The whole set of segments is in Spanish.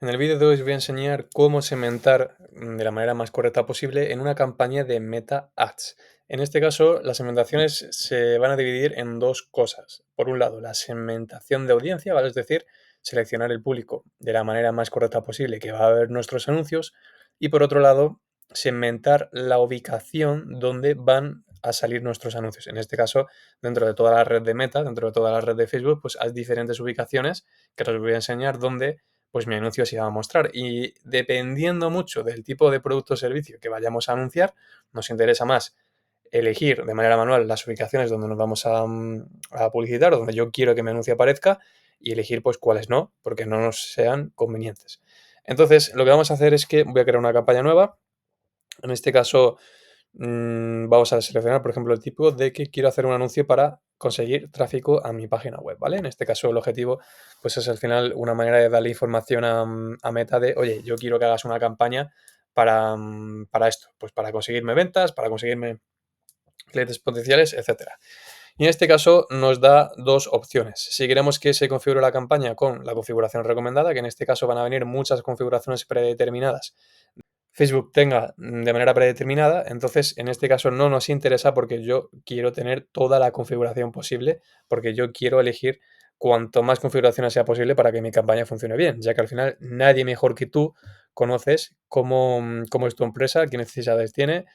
En el vídeo de hoy os voy a enseñar cómo segmentar de la manera más correcta posible en una campaña de Meta Ads. En este caso, las segmentaciones se van a dividir en dos cosas. Por un lado, la segmentación de audiencia, ¿vale? Es decir, seleccionar el público de la manera más correcta posible que va a ver nuestros anuncios. Y por otro lado, segmentar la ubicación donde van a salir nuestros anuncios. En este caso, dentro de toda la red de Meta, dentro de toda la red de Facebook, pues hay diferentes ubicaciones que os voy a enseñar donde pues mi anuncio se va a mostrar. Y dependiendo mucho del tipo de producto o servicio que vayamos a anunciar, nos interesa más elegir de manera manual las ubicaciones donde nos vamos a publicitar, donde yo quiero que mi anuncio aparezca, y elegir pues cuáles no, porque no nos sean convenientes. Entonces, lo que vamos a hacer es que voy a crear una campaña nueva. En este caso, vamos a seleccionar, por ejemplo, el tipo de que quiero hacer un anuncio para conseguir tráfico a mi página web, ¿vale? En este caso, el objetivo, pues es al final una manera de darle información a Meta de, oye, yo quiero que hagas una campaña para esto, pues para conseguirme ventas, para conseguirme clientes potenciales, etcétera. Y en este caso nos da dos opciones. Si queremos que se configure la campaña con la configuración recomendada, que en este caso van a venir muchas configuraciones predeterminadas Facebook tenga de manera predeterminada, entonces en este caso no nos interesa porque yo quiero tener toda la configuración posible, porque yo quiero elegir cuanto más configuraciones sea posible para que mi campaña funcione bien, ya que al final nadie mejor que tú conoces cómo es tu empresa, qué necesidades tiene,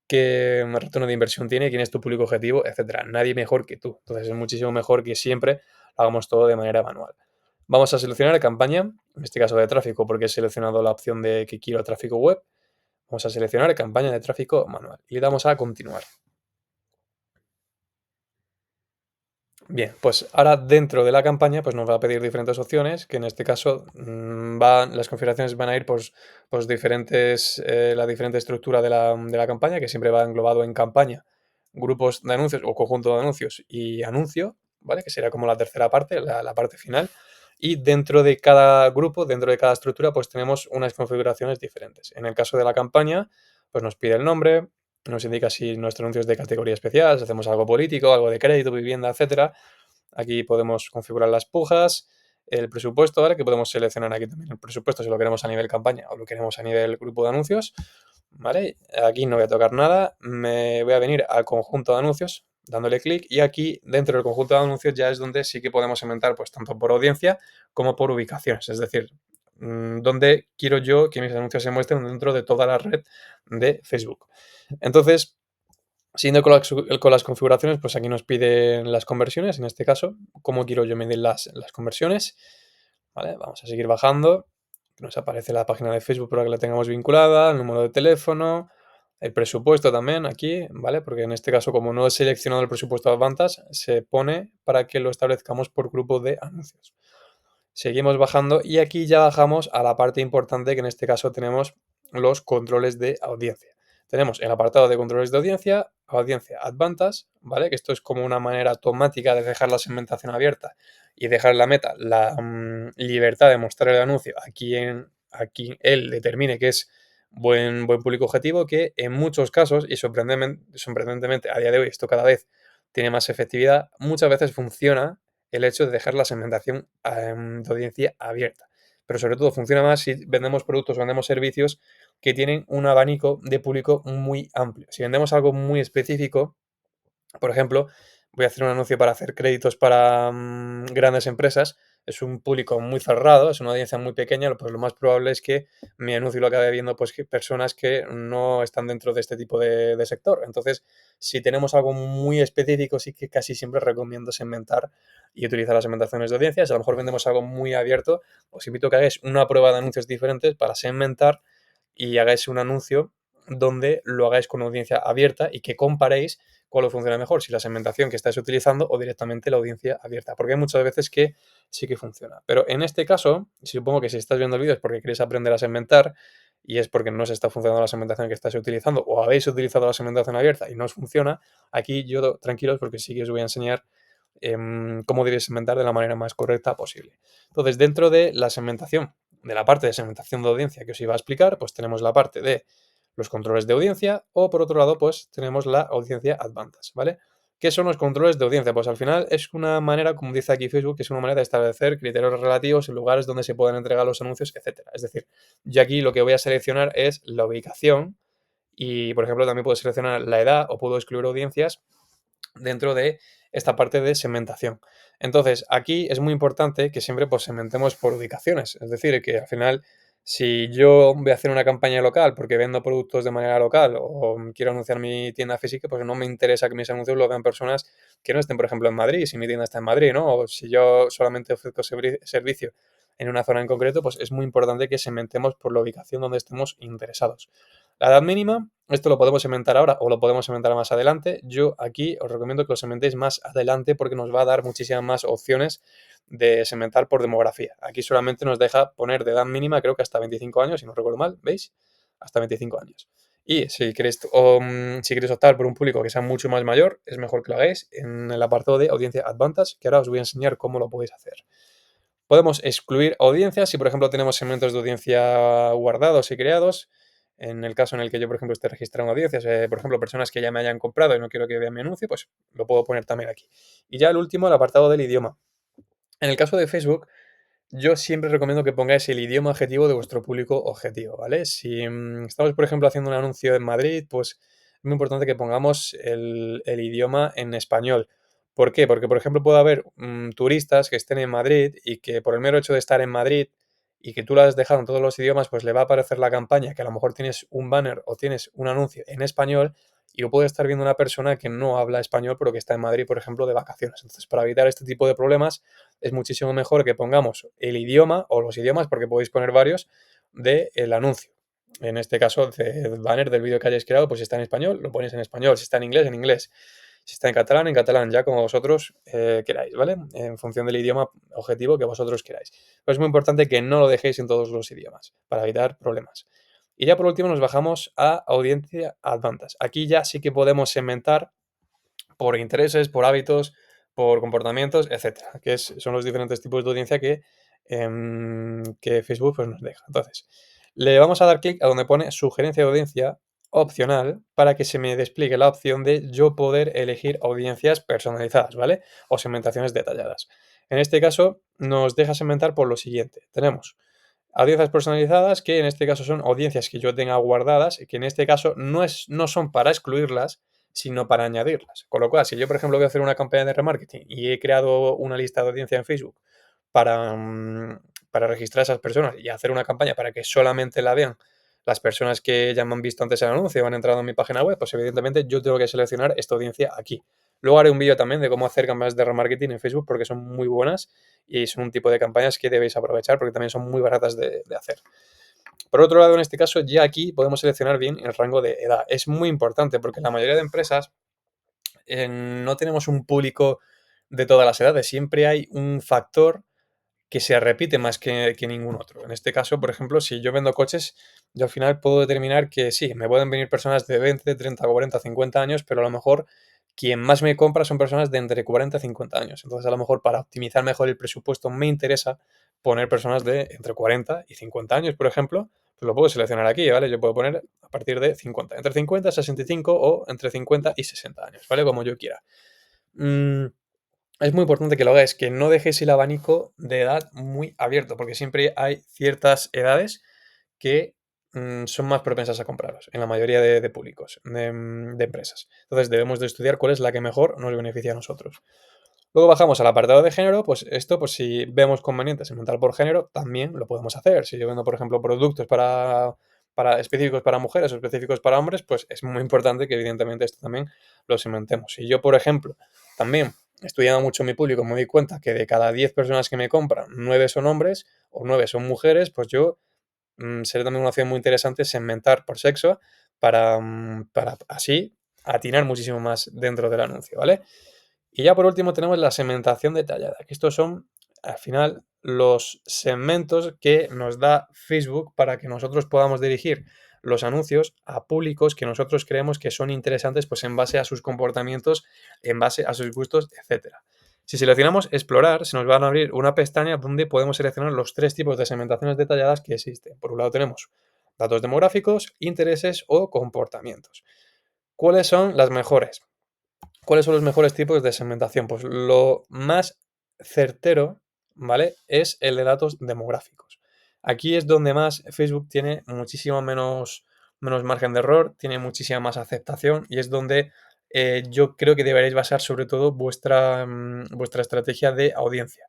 qué retorno de inversión tiene, quién es tu público objetivo, etcétera. Nadie mejor que tú. Entonces es muchísimo mejor que siempre hagamos todo de manera manual. Vamos a seleccionar la campaña, en este caso de tráfico, porque he seleccionado la opción de que quiero tráfico web. Vamos a seleccionar campaña de tráfico manual y le damos a continuar. Bien, pues ahora dentro de la campaña pues nos va a pedir diferentes opciones, que en este caso las configuraciones van a ir pues diferentes, la diferente estructura de la campaña, que siempre va englobado en campaña, grupos de anuncios o conjunto de anuncios y anuncio, ¿vale? Que sería como la tercera parte, la parte final. Y dentro de cada grupo, dentro de cada estructura, pues tenemos unas configuraciones diferentes. En el caso de la campaña, pues nos pide el nombre, nos indica si nuestro anuncio es de categoría especial, si hacemos algo político, algo de crédito, vivienda, etcétera. Aquí podemos configurar las pujas, el presupuesto, ¿vale? Que podemos seleccionar aquí también el presupuesto si lo queremos a nivel campaña o lo queremos a nivel grupo de anuncios, ¿vale? Aquí no voy a tocar nada, me voy a venir al conjunto de anuncios, dándole clic, y aquí dentro del conjunto de anuncios ya es donde sí que podemos segmentar pues tanto por audiencia como por ubicaciones, es decir, donde quiero yo que mis anuncios se muestren dentro de toda la red de Facebook. Entonces, siguiendo con las configuraciones, pues aquí nos piden las conversiones, en este caso, cómo quiero yo medir las conversiones. ¿Vale? Vamos a seguir bajando. Nos aparece la página de Facebook para que la tengamos vinculada, el número de teléfono, el presupuesto también aquí, ¿vale? Porque en este caso, como no he seleccionado el presupuesto de ventas, se pone para que lo establezcamos por grupo de anuncios. Seguimos bajando y aquí ya bajamos a la parte importante, que en este caso tenemos los controles de audiencia. Tenemos el apartado de controles de audiencia Advantage, ¿vale? Que esto es como una manera automática de dejar la segmentación abierta y dejar la Meta la libertad de mostrar el anuncio a quien él determine que es buen público objetivo, que en muchos casos, y sorprendentemente a día de hoy esto cada vez tiene más efectividad, muchas veces funciona el hecho de dejar la segmentación de audiencia abierta. Pero sobre todo funciona más si vendemos productos o vendemos servicios que tienen un abanico de público muy amplio. Si vendemos algo muy específico, por ejemplo, voy a hacer un anuncio para hacer créditos para grandes empresas. Es un público muy cerrado, es una audiencia muy pequeña, pues lo más probable es que mi anuncio lo acabe viendo pues, personas que no están dentro de este tipo de sector. Entonces, si tenemos algo muy específico, sí que casi siempre recomiendo segmentar y utilizar las segmentaciones de audiencias. Si a lo mejor vendemos algo muy abierto, os invito a que hagáis una prueba de anuncios diferentes para segmentar y hagáis un anuncio donde lo hagáis con audiencia abierta y que comparéis cuál os funciona mejor, si la segmentación que estáis utilizando o directamente la audiencia abierta, porque hay muchas veces que sí que funciona. Pero en este caso, supongo que si estás viendo el vídeo es porque queréis aprender a segmentar y es porque no os está funcionando la segmentación que estáis utilizando o habéis utilizado la segmentación abierta y no os funciona. Aquí yo tranquilos porque sí que os voy a enseñar cómo debéis segmentar de la manera más correcta posible. Entonces, dentro de la segmentación, de la parte de segmentación de audiencia que os iba a explicar, pues tenemos la parte de los controles de audiencia o por otro lado, pues tenemos la audiencia Advantage, ¿vale? ¿Qué son los controles de audiencia? Pues al final es una manera, como dice aquí Facebook, que es una manera de establecer criterios relativos en lugares donde se pueden entregar los anuncios, etcétera. Es decir, yo aquí lo que voy a seleccionar es la ubicación y, por ejemplo, también puedo seleccionar la edad o puedo excluir audiencias dentro de esta parte de segmentación. Entonces, aquí es muy importante que siempre pues, segmentemos por ubicaciones. Es decir, que al final, si yo voy a hacer una campaña local porque vendo productos de manera local o quiero anunciar mi tienda física, pues no me interesa que mis anuncios lo vean personas que no estén, por ejemplo, en Madrid, si mi tienda está en Madrid, ¿no? O si yo solamente ofrezco servicio en una zona en concreto, pues es muy importante que segmentemos por la ubicación donde estemos interesados. La edad mínima, esto lo podemos segmentar ahora o lo podemos segmentar más adelante. Yo aquí os recomiendo que lo segmentéis más adelante porque nos va a dar muchísimas más opciones de segmentar por demografía. Aquí solamente nos deja poner de edad mínima, creo que hasta 25 años, si no recuerdo mal, ¿veis? Hasta 25 años. Y si queréis, si queréis optar por un público que sea mucho más mayor, es mejor que lo hagáis en el apartado de Audiencia Advantage, que ahora os voy a enseñar cómo lo podéis hacer. Podemos excluir audiencias si, por ejemplo, tenemos segmentos de audiencia guardados y creados. En el caso en el que yo, por ejemplo, esté registrando audiencias, por ejemplo, personas que ya me hayan comprado y no quiero que vean mi anuncio, pues lo puedo poner también aquí. Y ya el último, el apartado del idioma. En el caso de Facebook, yo siempre recomiendo que pongáis el idioma objetivo de vuestro público objetivo, ¿vale? Si estamos, por ejemplo, haciendo un anuncio en Madrid, pues es muy importante que pongamos el idioma en español. ¿Por qué? Porque, por ejemplo, puede haber turistas que estén en Madrid y que por el mero hecho de estar en Madrid y que tú lo has dejado en todos los idiomas, pues le va a aparecer la campaña, que a lo mejor tienes un banner o tienes un anuncio en español y lo puede estar viendo una persona que no habla español pero que está en Madrid, por ejemplo, de vacaciones. Entonces, para evitar este tipo de problemas, es muchísimo mejor que pongamos el idioma o los idiomas, porque podéis poner varios, del anuncio. En este caso, el banner del vídeo que hayáis creado, pues si está en español, lo ponéis en español. Si está en inglés. Si está en catalán, ya como vosotros queráis, ¿vale? En función del idioma objetivo que vosotros queráis. Pero es muy importante que no lo dejéis en todos los idiomas, para evitar problemas. Y ya por último nos bajamos a Audiencia Advantage. Aquí ya sí que podemos segmentar por intereses, por hábitos, por comportamientos, etcétera, son los diferentes tipos de audiencia que Facebook pues, nos deja. Entonces, le vamos a dar clic a donde pone sugerencia de audiencia opcional para que se me despliegue la opción de yo poder elegir audiencias personalizadas, ¿vale? O segmentaciones detalladas. En este caso, nos deja segmentar por lo siguiente. Tenemos audiencias personalizadas, que en este caso son audiencias que yo tenga guardadas y que en este caso no son para excluirlas, sino para añadirlas. Con lo cual, si yo, por ejemplo, voy a hacer una campaña de remarketing y he creado una lista de audiencia en Facebook para, para registrar a esas personas y hacer una campaña para que solamente la vean las personas que ya me han visto antes el anuncio o han entrado en mi página web, pues evidentemente yo tengo que seleccionar esta audiencia aquí. Luego haré un vídeo también de cómo hacer campañas de remarketing en Facebook porque son muy buenas y son un tipo de campañas que debéis aprovechar porque también son muy baratas de hacer. Por otro lado, en este caso, ya aquí podemos seleccionar bien el rango de edad. Es muy importante porque la mayoría de empresas no tenemos un público de todas las edades. Siempre hay un factor que se repite más que ningún otro. En este caso, por ejemplo, si yo vendo coches, yo al final puedo determinar que sí, me pueden venir personas de 20, 30, 40, 50 años, pero a lo mejor quien más me compra son personas de entre 40 y 50 años. Entonces, a lo mejor para optimizar mejor el presupuesto me interesa poner personas de entre 40 y 50 años, por ejemplo, pues lo puedo seleccionar aquí, ¿vale? Yo puedo poner a partir de 50, entre 50 y 65 o entre 50 y 60 años, ¿vale? Como yo quiera. Mm, es muy importante que lo hagáis, que no dejéis el abanico de edad muy abierto, porque siempre hay ciertas edades que son más propensas a comprarlos, en la mayoría de públicos, de empresas. Entonces debemos de estudiar cuál es la que mejor nos beneficia a nosotros. Luego bajamos al apartado de género, pues esto, pues si vemos conveniente segmentar por género, también lo podemos hacer. Si yo vendo, por ejemplo, productos para específicos para mujeres o específicos para hombres, pues es muy importante que evidentemente esto también lo segmentemos. Si yo, por ejemplo, también estudiando mucho mi público, me doy cuenta que de cada 10 personas que me compran, 9 son hombres o 9 son mujeres, pues yo sería también una opción muy interesante segmentar por sexo para así atinar muchísimo más dentro del anuncio, ¿vale? Y ya por último tenemos la segmentación detallada, que estos son al final los segmentos que nos da Facebook para que nosotros podamos dirigir los anuncios a públicos que nosotros creemos que son interesantes pues en base a sus comportamientos, en base a sus gustos, etcétera. Si seleccionamos explorar, se nos va a abrir una pestaña donde podemos seleccionar los tres tipos de segmentaciones detalladas que existen. Por un lado tenemos datos demográficos, intereses o comportamientos. ¿Cuáles son las mejores? ¿Cuáles son los mejores tipos de segmentación? Pues lo más certero, ¿vale? Es el de datos demográficos. Aquí es donde más Facebook tiene muchísimo menos margen de error, tiene muchísima más aceptación y es donde yo creo que deberéis basar sobre todo vuestra estrategia de audiencia.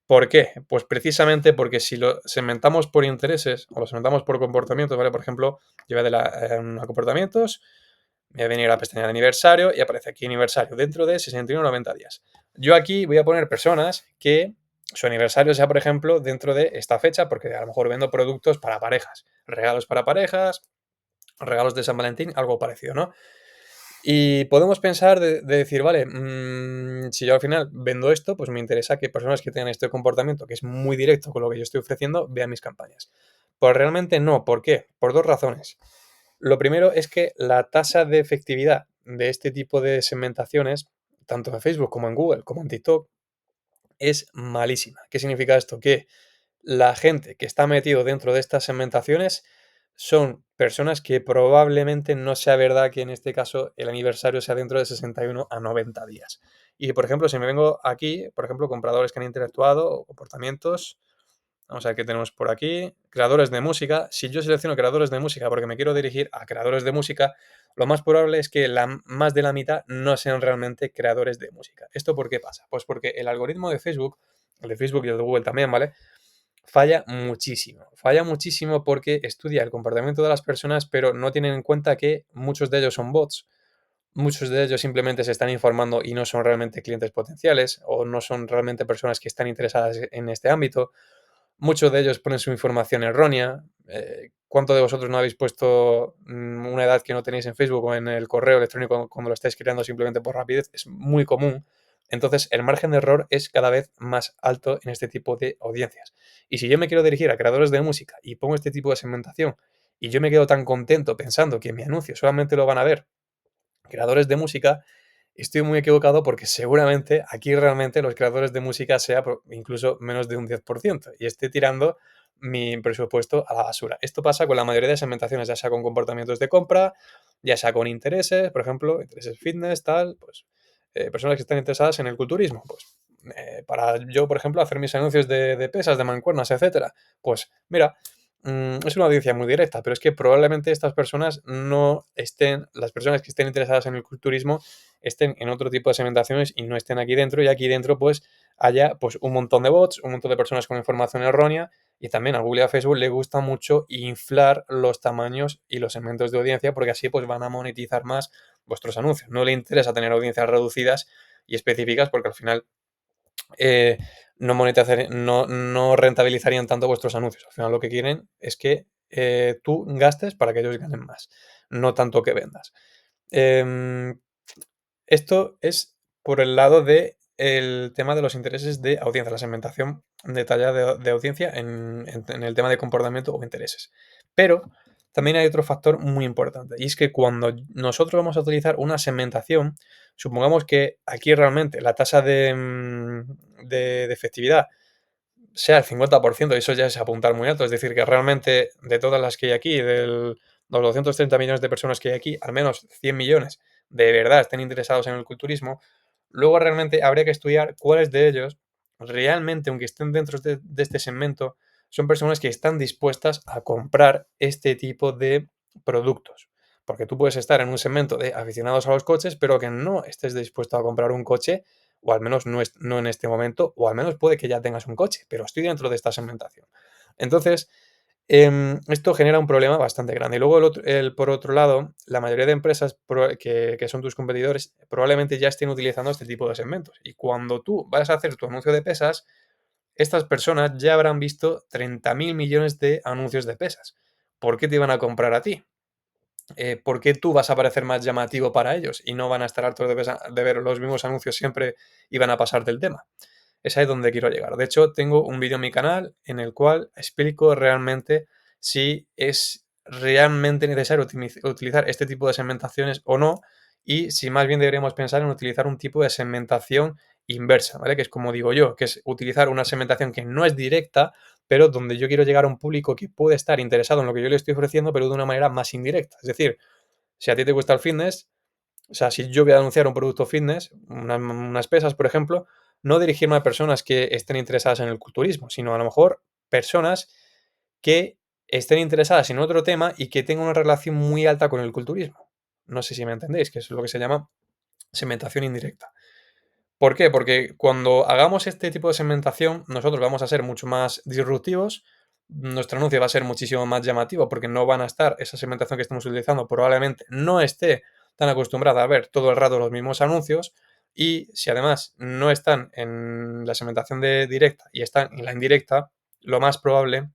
¿Por qué? Pues precisamente porque si lo segmentamos por intereses o lo segmentamos por comportamientos, ¿vale? Por ejemplo, yo voy a comportamientos, me voy a venir a la pestaña de aniversario y aparece aquí aniversario dentro de 61 o 90 días. Yo aquí voy a poner personas que su aniversario sea, por ejemplo, dentro de esta fecha, porque a lo mejor vendo productos para parejas, regalos para parejas, regalos de San Valentín, algo parecido, ¿no? Y podemos pensar de decir, vale, si yo al final vendo esto, pues me interesa que personas que tengan este comportamiento, que es muy directo con lo que yo estoy ofreciendo, vean mis campañas. Pues realmente no. ¿Por qué? Por dos razones. Lo primero es que la tasa de efectividad de este tipo de segmentaciones, tanto en Facebook como en Google, como en TikTok, es malísima. ¿Qué significa esto? Que la gente que está metido dentro de estas segmentaciones son personas que probablemente no sea verdad que en este caso el aniversario sea dentro de 61 a 90 días. Y por ejemplo, si me vengo aquí, por ejemplo, compradores que han interactuado o comportamientos, vamos a ver qué tenemos por aquí. Creadores de música. Si yo selecciono creadores de música porque me quiero dirigir a creadores de música, lo más probable es que más de la mitad no sean realmente creadores de música. ¿Esto por qué pasa? Pues porque el algoritmo de Facebook, el de Facebook y el de Google también, ¿vale? Falla muchísimo. Falla muchísimo porque estudia el comportamiento de las personas, pero no tienen en cuenta que muchos de ellos son bots. Muchos de ellos simplemente se están informando y no son realmente clientes potenciales o no son realmente personas que están interesadas en este ámbito. Muchos de ellos ponen su información errónea. ¿Cuánto de vosotros no habéis puesto una edad que no tenéis en Facebook o en el correo electrónico cuando lo estáis creando simplemente por rapidez? Es muy común. Entonces, el margen de error es cada vez más alto en este tipo de audiencias. Y si yo me quiero dirigir a creadores de música y pongo este tipo de segmentación y yo me quedo tan contento pensando que mi anuncio solamente lo van a ver creadores de música, estoy muy equivocado porque seguramente aquí realmente los creadores de música sea incluso menos de un 10% y esté tirando mi presupuesto a la basura. Esto pasa con la mayoría de segmentaciones, ya sea con comportamientos de compra, ya sea con intereses, por ejemplo, intereses fitness, tal, pues personas que están interesadas en el culturismo, pues para yo, por ejemplo, hacer mis anuncios de pesas, de mancuernas, etcétera, pues mira, es una audiencia muy directa, pero es que probablemente estas personas no estén, las personas que estén interesadas en el culturismo, estén en otro tipo de segmentaciones y no estén aquí dentro, y aquí dentro pues haya pues un montón de bots, un montón de personas con información errónea, y también a Google y a Facebook le gusta mucho inflar los tamaños y los segmentos de audiencia porque así pues van a monetizar más vuestros anuncios. No le interesa tener audiencias reducidas y específicas porque al final eh, no rentabilizarían tanto vuestros anuncios. Al final lo que quieren es que tú gastes para que ellos ganen más, no tanto que vendas. Em, Esto es por el lado de el tema de los intereses de audiencia, la segmentación detallada de audiencia en el tema de comportamiento o intereses. Pero también hay otro factor muy importante y es que cuando nosotros vamos a utilizar una segmentación, supongamos que aquí realmente la tasa de efectividad sea el 50%, y eso ya es apuntar muy alto, es decir, que realmente de todas las que hay aquí, los 230 millones de personas que hay aquí, al menos 100 millones de verdad estén interesados en el culturismo, luego realmente habría que estudiar cuáles de ellos realmente, aunque estén dentro de este segmento, son personas que están dispuestas a comprar este tipo de productos. Porque tú puedes estar en un segmento de aficionados a los coches, pero que no estés dispuesto a comprar un coche o al menos no en este momento, o al menos puede que ya tengas un coche, pero estoy dentro de esta segmentación. Entonces, esto genera un problema bastante grande. Y luego, por otro lado, la mayoría de empresas que son tus competidores probablemente ya estén utilizando este tipo de segmentos. Y cuando tú vas a hacer tu anuncio de pesas, estas personas ya habrán visto 30.000 millones de anuncios de pesas. ¿Por qué te iban a comprar a ti? ¿Por qué tú vas a parecer más llamativo para ellos y no van a estar hartos de ver los mismos anuncios siempre y van a pasar del tema? Es ahí donde quiero llegar. De hecho, tengo un vídeo en mi canal en el cual explico realmente si es realmente necesario utilizar este tipo de segmentaciones o no, y si más bien deberíamos pensar en utilizar un tipo de segmentación inversa, ¿vale? Que es como digo yo, que es utilizar una segmentación que no es directa, pero donde yo quiero llegar a un público que puede estar interesado en lo que yo le estoy ofreciendo, pero de una manera más indirecta. Es decir, si a ti te gusta el fitness, O sea, si yo voy a anunciar un producto fitness, unas pesas, por ejemplo, no dirigirme a personas que estén interesadas en el culturismo, sino a lo mejor personas que estén interesadas en otro tema y que tengan una relación muy alta con el culturismo. No sé si me entendéis, que es lo que se llama segmentación indirecta. ¿Por qué? Porque cuando hagamos este tipo de segmentación, nosotros vamos a ser mucho más disruptivos, nuestro anuncio va a ser muchísimo más llamativo porque no van a estar, esa segmentación que estamos utilizando probablemente no esté tan acostumbrada a ver todo el rato los mismos anuncios, y si además no están en la segmentación de directa y están en la indirecta, lo más probable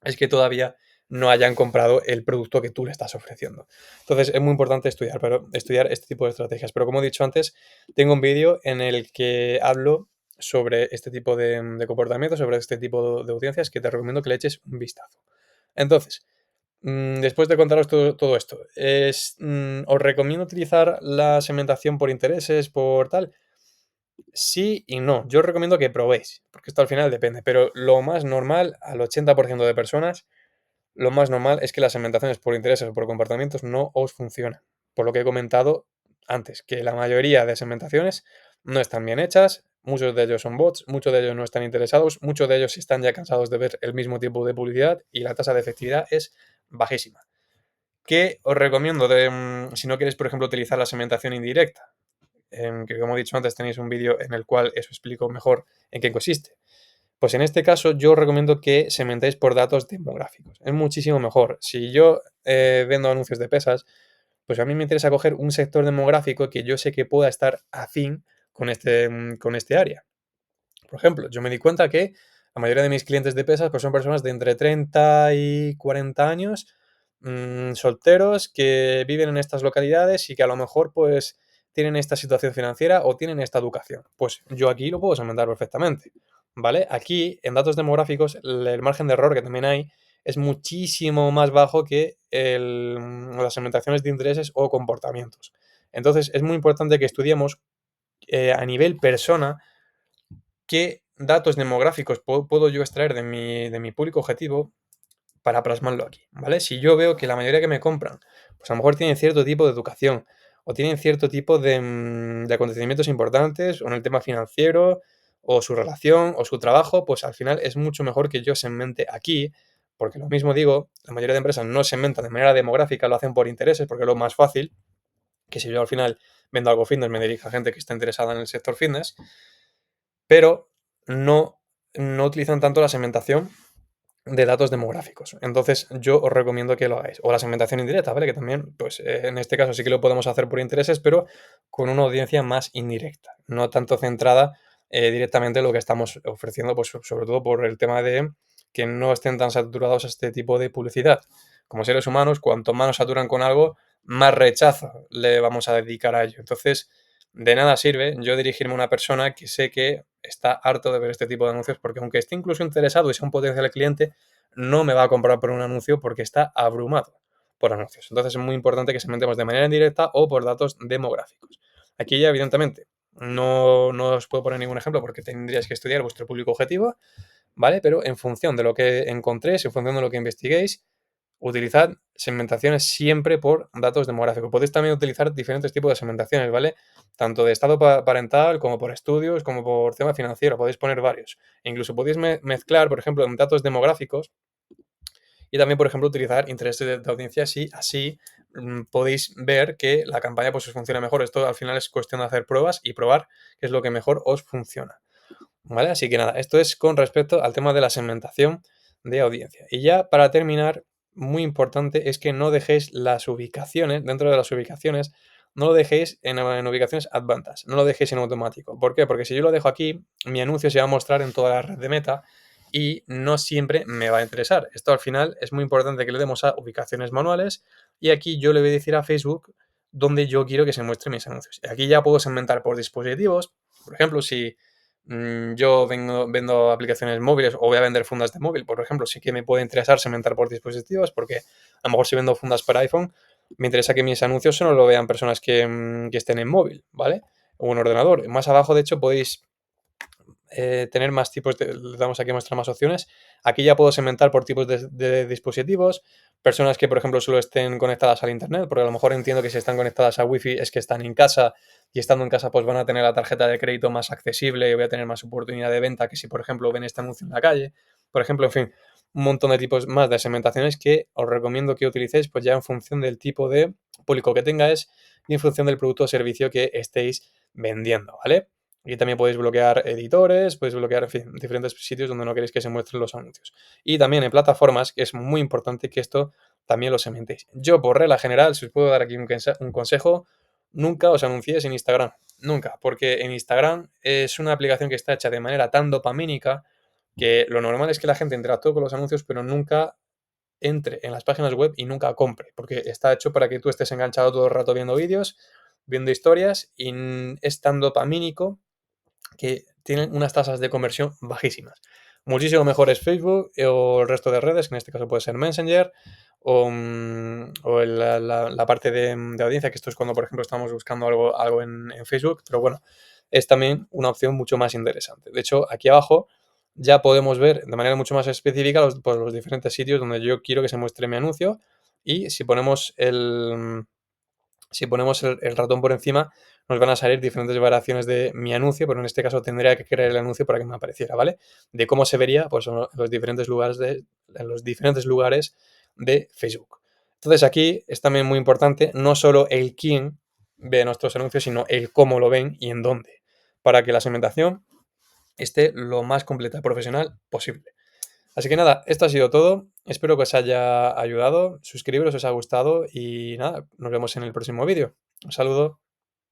es que todavía no hayan comprado el producto que tú le estás ofreciendo. Entonces es muy importante estudiar este tipo de estrategias. Pero como he dicho antes, tengo un vídeo en el que hablo sobre este tipo de comportamientos, sobre este tipo de audiencias, que te recomiendo que le eches un vistazo. Entonces, después de contaros todo esto, ¿os recomiendo utilizar la segmentación por intereses, por tal? Sí y no. Yo os recomiendo que probéis, porque esto al final depende, pero lo más normal, al 80% de personas, lo más normal es que las segmentaciones por intereses o por comportamientos no os funcionan. Por lo que he comentado antes, que la mayoría de segmentaciones no están bien hechas, muchos de ellos son bots, muchos de ellos no están interesados, muchos de ellos están ya cansados de ver el mismo tipo de publicidad y la tasa de efectividad es bajísima. ¿Qué os recomiendo si no queréis, por ejemplo, utilizar la segmentación indirecta? Que como he dicho antes tenéis un vídeo en el cual os explico mejor en qué consiste. Pues en este caso yo os recomiendo que segmentéis por datos demográficos. Es muchísimo mejor. Si yo vendo anuncios de pesas, pues a mí me interesa coger un sector demográfico que yo sé que pueda estar afín con este área. Por ejemplo, yo me di cuenta que la mayoría de mis clientes de pesas pues son personas de entre 30 y 40 años, solteros, que viven en estas localidades y que a lo mejor pues tienen esta situación financiera o tienen esta educación. Pues yo aquí lo puedo segmentar perfectamente, ¿vale? Aquí, en datos demográficos, el margen de error que también hay es muchísimo más bajo que las segmentaciones de intereses o comportamientos. Entonces, es muy importante que estudiemos a nivel persona qué datos demográficos puedo yo extraer de mi público objetivo para plasmarlo aquí, ¿vale? Si yo veo que la mayoría que me compran, pues a lo mejor tienen cierto tipo de educación o tienen cierto tipo de acontecimientos importantes o en el tema financiero o su relación o su trabajo, pues al final es mucho mejor que yo segmente aquí, porque lo mismo digo, la mayoría de empresas no segmentan de manera demográfica, lo hacen por intereses porque es lo más fácil, que si yo al final vendo algo fitness me dirijo a gente que está interesada en el sector fitness, pero no, no utilizan tanto la segmentación de datos demográficos. Entonces, yo os recomiendo que lo hagáis. O la segmentación indirecta, ¿vale? Que también, pues en este caso sí que lo podemos hacer por intereses, pero con una audiencia más indirecta, no tanto centrada directamente en lo que estamos ofreciendo, pues sobre todo por el tema de que no estén tan saturados a este tipo de publicidad. Como seres humanos, cuanto más nos saturan con algo, más rechazo le vamos a dedicar a ello. Entonces, de nada sirve yo dirigirme a una persona que sé que está harto de ver este tipo de anuncios, porque aunque esté incluso interesado y sea un potencial cliente, no me va a comprar por un anuncio porque está abrumado por anuncios. Entonces es muy importante que se segmentemos de manera indirecta o por datos demográficos. Aquí ya, evidentemente, no os puedo poner ningún ejemplo porque tendríais que estudiar vuestro público objetivo, ¿vale? Pero en función de lo que encontréis, en función de lo que investiguéis, utilizad segmentaciones siempre por datos demográficos. Podéis también utilizar diferentes tipos de segmentaciones, ¿vale? Tanto de estado parental como por estudios, como por tema financiero. Podéis poner varios. E incluso podéis mezclar, por ejemplo, en datos demográficos y también, por ejemplo, utilizar intereses de audiencia y así podéis ver que la campaña pues os funciona mejor. Esto al final es cuestión de hacer pruebas y probar qué es lo que mejor os funciona. ¿Vale? Así que nada, esto es con respecto al tema de la segmentación de audiencia. Y ya para terminar, muy importante es que no dejéis las ubicaciones, dentro de las ubicaciones, no lo dejéis en ubicaciones advantage, no lo dejéis en automático. ¿Por qué? Porque si yo lo dejo aquí, mi anuncio se va a mostrar en toda la red de Meta y no siempre me va a interesar. Esto al final es muy importante que le demos a ubicaciones manuales y aquí yo le voy a decir a Facebook dónde yo quiero que se muestren mis anuncios. Y aquí ya puedo segmentar por dispositivos. Por ejemplo, si yo vendo aplicaciones móviles o voy a vender fundas de móvil, por ejemplo, sí que me puede interesar segmentar por dispositivos porque a lo mejor si vendo fundas para iPhone, me interesa que mis anuncios solo lo vean personas que estén en móvil, ¿vale? O en ordenador. Más abajo, de hecho, podéis tener más tipos le damos aquí a mostrar más opciones. Aquí ya puedo segmentar por tipos de dispositivos, personas que, por ejemplo, solo estén conectadas al internet, porque a lo mejor entiendo que si están conectadas a Wi-Fi es que están en casa y estando en casa pues van a tener la tarjeta de crédito más accesible y voy a tener más oportunidad de venta que si, por ejemplo, ven este anuncio en la calle. Por ejemplo, en fin, un montón de tipos más de segmentaciones que os recomiendo que utilicéis pues ya en función del tipo de público que tengáis y en función del producto o servicio que estéis vendiendo, ¿vale? Y también podéis bloquear editores, podéis bloquear, en fin, diferentes sitios donde no queréis que se muestren los anuncios. Y también en plataformas, que es muy importante que esto también lo segmentéis. Yo, por regla general, si os puedo dar aquí un consejo, nunca os anunciéis en Instagram. Nunca, porque en Instagram es una aplicación que está hecha de manera tan dopamínica que lo normal es que la gente interactúe con los anuncios, pero nunca entre en las páginas web y nunca compre, porque está hecho para que tú estés enganchado todo el rato viendo vídeos, viendo historias y es tan dopamínico que tienen unas tasas de conversión bajísimas. Muchísimo mejor es Facebook o el resto de redes, que en este caso puede ser Messenger o la parte de audiencia, que esto es cuando, por ejemplo, estamos buscando algo en Facebook, pero bueno, es también una opción mucho más interesante. De hecho, aquí abajo ya podemos ver de manera mucho más específica pues, los diferentes sitios donde yo quiero que se muestre mi anuncio y si ponemos el ratón por encima, nos van a salir diferentes variaciones de mi anuncio, pero en este caso tendría que crear el anuncio para que me apareciera, ¿vale? De cómo se vería pues, en los diferentes lugares de Facebook. Entonces aquí es también muy importante no solo el quién ve nuestros anuncios, sino el cómo lo ven y en dónde, para que la segmentación esté lo más completa y profesional posible. Así que nada, esto ha sido todo. Espero que os haya ayudado. Suscribiros si os ha gustado y nada, nos vemos en el próximo vídeo. Un saludo.